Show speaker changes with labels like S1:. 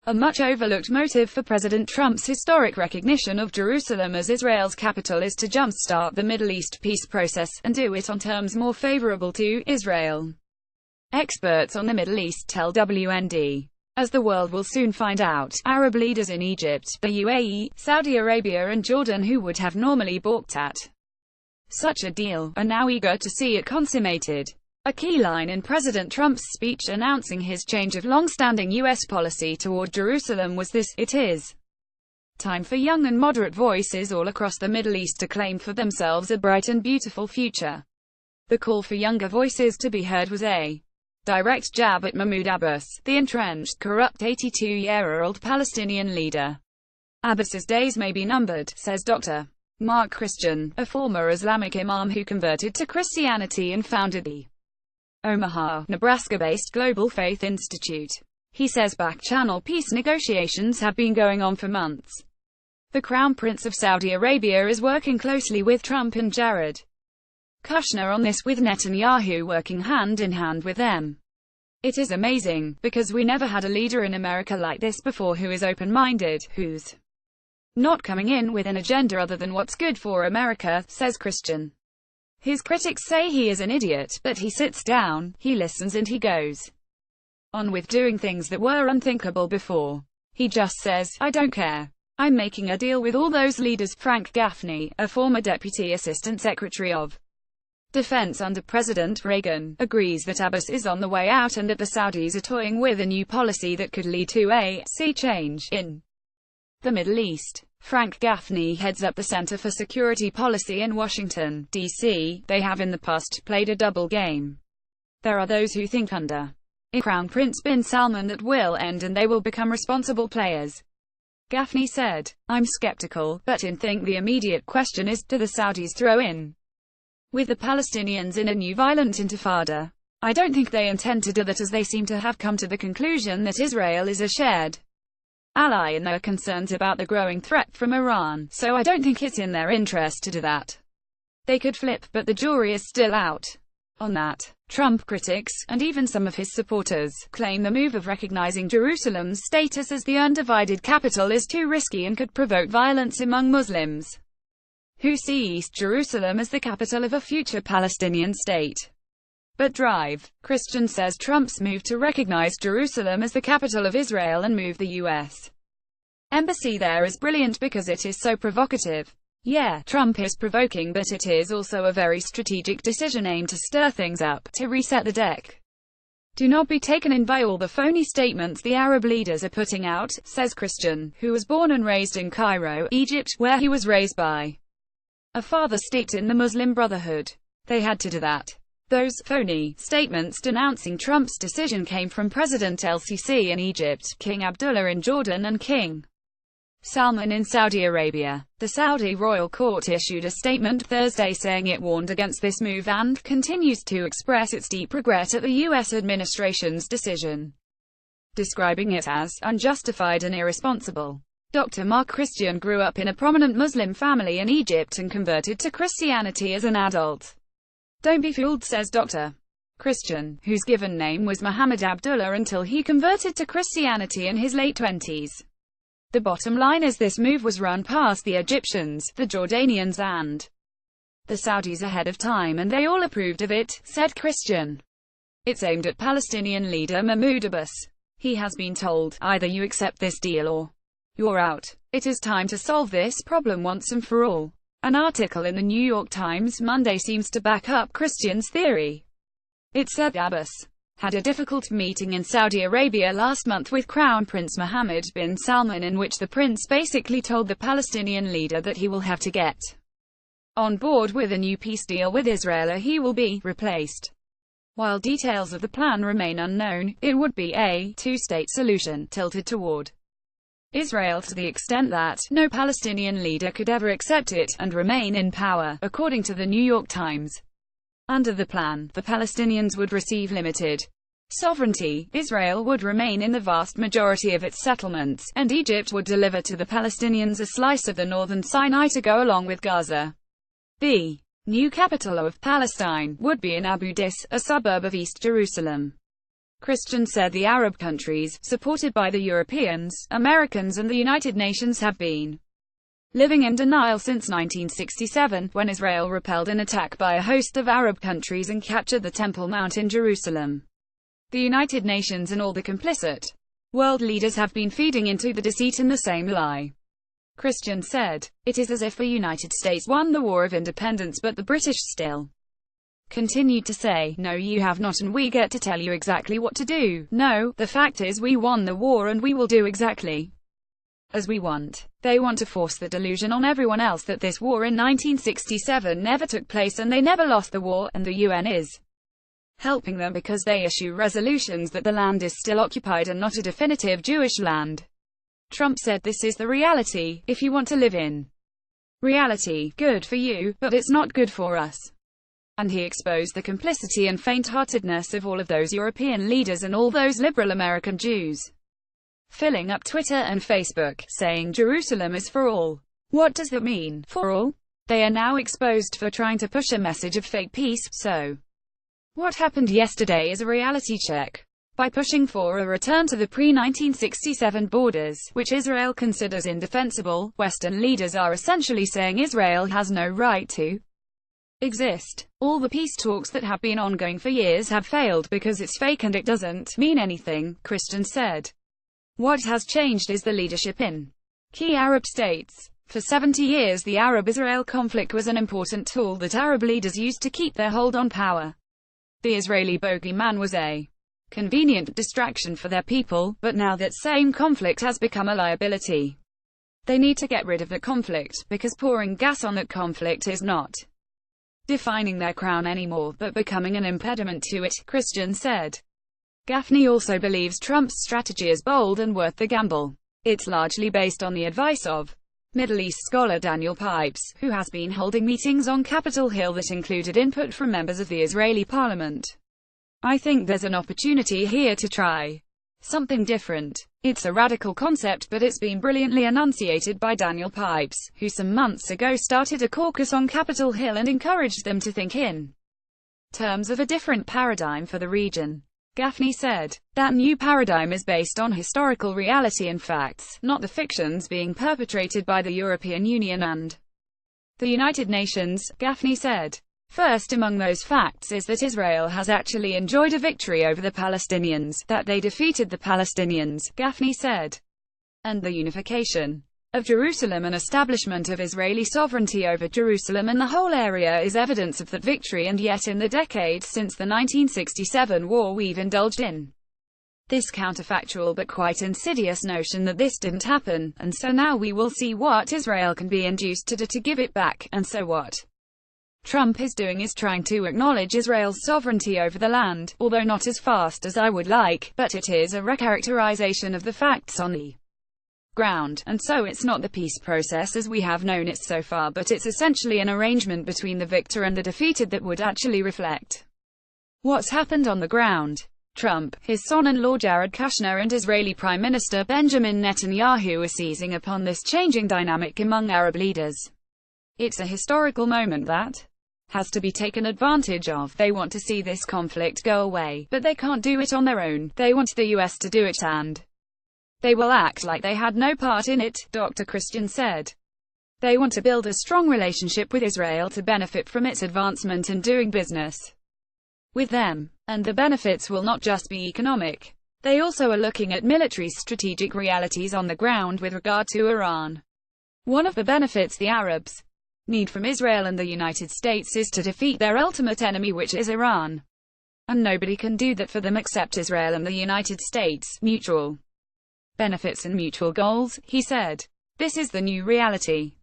S1: a much overlooked motive for President Trump's historic recognition of Jerusalem as Israel's capital is to jumpstart the Middle East peace process, and do it on terms more favorable to Israel. Experts on the Middle East tell WND. As the world will soon find out, Arab leaders in Egypt, the UAE, Saudi Arabia and Jordan, who would have normally balked at such a deal, are now eager to see it consummated. A key line in President Trump's speech announcing his change of long-standing U.S. policy toward Jerusalem was this: "It is time for young and moderate voices all across the Middle East to claim for themselves a bright and beautiful future." The call for younger voices to be heard was a direct jab at Mahmoud Abbas, the entrenched, corrupt 82-year-old Palestinian leader. Abbas's days may be numbered, says Dr. Mark Christian, a former Islamic imam who converted to Christianity and founded the Omaha, Nebraska-based Global Faith Institute. He says back-channel peace negotiations have been going on for months. The Crown Prince of Saudi Arabia is working closely with Trump and Jared Kushner on this, with Netanyahu working hand-in-hand with them. "It is amazing, because we never had a leader in America like this before who is open-minded, who's not coming in with an agenda other than what's good for America," says Christian. His critics say he is an idiot, but he sits down, he listens and he goes on with doing things that were unthinkable before. He just says, "I don't care. I'm making a deal with all those leaders." Frank Gaffney, a former Deputy Assistant Secretary of Defense under President Reagan, agrees that Abbas is on the way out and that the Saudis are toying with a new policy that could lead to a sea change in the Middle East. Frank Gaffney heads up the Center for Security Policy in Washington, D.C. They have in the past played a double game. There are those who think under Crown Prince bin Salman that will end and they will become responsible players. Gaffney said, "I'm skeptical, but think the immediate question is, do the Saudis throw in with the Palestinians in a new violent intifada? I don't think they intend to do that, as they seem to have come to the conclusion that Israel is a shared ally in their concerns about the growing threat from Iran, so I don't think it's in their interest to do that. They could flip, but the jury is still out on that." Trump critics, and even some of his supporters, claim the move of recognizing Jerusalem's status as the undivided capital is too risky and could provoke violence among Muslims who see East Jerusalem as the capital of a future Palestinian state. But Drive. Christian says Trump's move to recognize Jerusalem as the capital of Israel and move the U.S. embassy there is brilliant because it is so provocative. Yeah, Trump is provoking, but it is also a very strategic decision aimed to stir things up, to reset the deck. Do not be taken in by all the phony statements the Arab leaders are putting out, says Christian, who was born and raised in Cairo, Egypt, where he was raised by a father steeped in the Muslim Brotherhood. They had to do that. Those phony statements denouncing Trump's decision came from President El-Sisi in Egypt, King Abdullah in Jordan and King Salman in Saudi Arabia. The Saudi royal court issued a statement Thursday saying it warned against this move and continues to express its deep regret at the U.S. administration's decision, describing it as unjustified and irresponsible. Dr. Mark Christian grew up in a prominent Muslim family in Egypt and converted to Christianity as an adult. Don't be fooled, says Dr. Christian, whose given name was Mahmoud Abdullah until he converted to Christianity in his late 20s. The bottom line is this move was run past the Egyptians, the Jordanians and the Saudis ahead of time, and they all approved of it, said Christian. It's aimed at Palestinian leader Mahmoud Abbas. He has been told, either you accept this deal or you're out. It is time to solve this problem once and for all. An article in the New York Times Monday seems to back up Christian's theory. It said Abbas had a difficult meeting in Saudi Arabia last month with Crown Prince Mohammed bin Salman, in which the prince basically told the Palestinian leader that he will have to get on board with a new peace deal with Israel or he will be replaced. While details of the plan remain unknown, it would be a two-state solution, tilted toward Israel to the extent that no Palestinian leader could ever accept it, and remain in power, according to the New York Times. Under the plan, the Palestinians would receive limited sovereignty, Israel would remain in the vast majority of its settlements, and Egypt would deliver to the Palestinians a slice of the northern Sinai to go along with Gaza. The new capital of Palestine would be in Abu Dis, a suburb of East Jerusalem. Christian said the Arab countries, supported by the Europeans, Americans and the United Nations, have been living in denial since 1967, when Israel repelled an attack by a host of Arab countries and captured the Temple Mount in Jerusalem. The United Nations and all the complicit world leaders have been feeding into the deceit and the same lie. Christian said, "It is as if the United States won the War of Independence but the British still continued to say, 'No, you have not, and we get to tell you exactly what to do.' No, the fact is we won the war and we will do exactly as we want." They want to force the delusion on everyone else that this war in 1967 never took place and they never lost the war, and the UN is helping them because they issue resolutions that the land is still occupied and not a definitive Jewish land. Trump said, "This is the reality. If you want to live in reality, good for you, but it's not good for us." And he exposed the complicity and faint-heartedness of all of those European leaders and all those liberal American Jews, filling up Twitter and Facebook, saying Jerusalem is for all. What does that mean, for all? They are now exposed for trying to push a message of fake peace, so what happened yesterday is a reality check. By pushing for a return to the pre-1967 borders, which Israel considers indefensible, Western leaders are essentially saying Israel has no right to exist. All the peace talks that have been ongoing for years have failed because it's fake and it doesn't mean anything, Christian said. What has changed is the leadership in key Arab states. For 70 years the Arab-Israel conflict was an important tool that Arab leaders used to keep their hold on power. The Israeli bogeyman was a convenient distraction for their people, but now that same conflict has become a liability. They need to get rid of the conflict, because pouring gas on that conflict is not defining their crown anymore, but becoming an impediment to it, Christian said. Gaffney also believes Trump's strategy is bold and worth the gamble. It's largely based on the advice of Middle East scholar Daniel Pipes, who has been holding meetings on Capitol Hill that included input from members of the Israeli parliament. "I think there's an opportunity here to try something different. It's a radical concept, but it's been brilliantly enunciated by Daniel Pipes, who some months ago started a caucus on Capitol Hill and encouraged them to think in terms of a different paradigm for the region." Gaffney said, "That new paradigm is based on historical reality and facts, not the fictions being perpetrated by the European Union and the United Nations," Gaffney said. First among those facts is that Israel has actually enjoyed a victory over the Palestinians, that they defeated the Palestinians, Gaffney said. And the unification of Jerusalem and establishment of Israeli sovereignty over Jerusalem and the whole area is evidence of that victory, and yet in the decade since the 1967 war we've indulged in this counterfactual but quite insidious notion that this didn't happen, and so now we will see what Israel can be induced to do to give it back, and so what Trump is doing is trying to acknowledge Israel's sovereignty over the land, although not as fast as I would like, but it is a recharacterization of the facts on the ground, and so it's not the peace process as we have known it so far, but it's essentially an arrangement between the victor and the defeated that would actually reflect what's happened on the ground. Trump, his son-in-law Jared Kushner and Israeli Prime Minister Benjamin Netanyahu are seizing upon this changing dynamic among Arab leaders. It's a historical moment that has to be taken advantage of. They want to see this conflict go away, but they can't do it on their own. They want the US to do it, and they will act like they had no part in it, Dr. Christian said. They want to build a strong relationship with Israel to benefit from its advancement and doing business with them. And the benefits will not just be economic. They also are looking at military strategic realities on the ground with regard to Iran. One of the benefits the Arabs need from Israel and the United States is to defeat their ultimate enemy, which is Iran. And nobody can do that for them except Israel and the United States. Mutual benefits and mutual goals, he said. This is the new reality.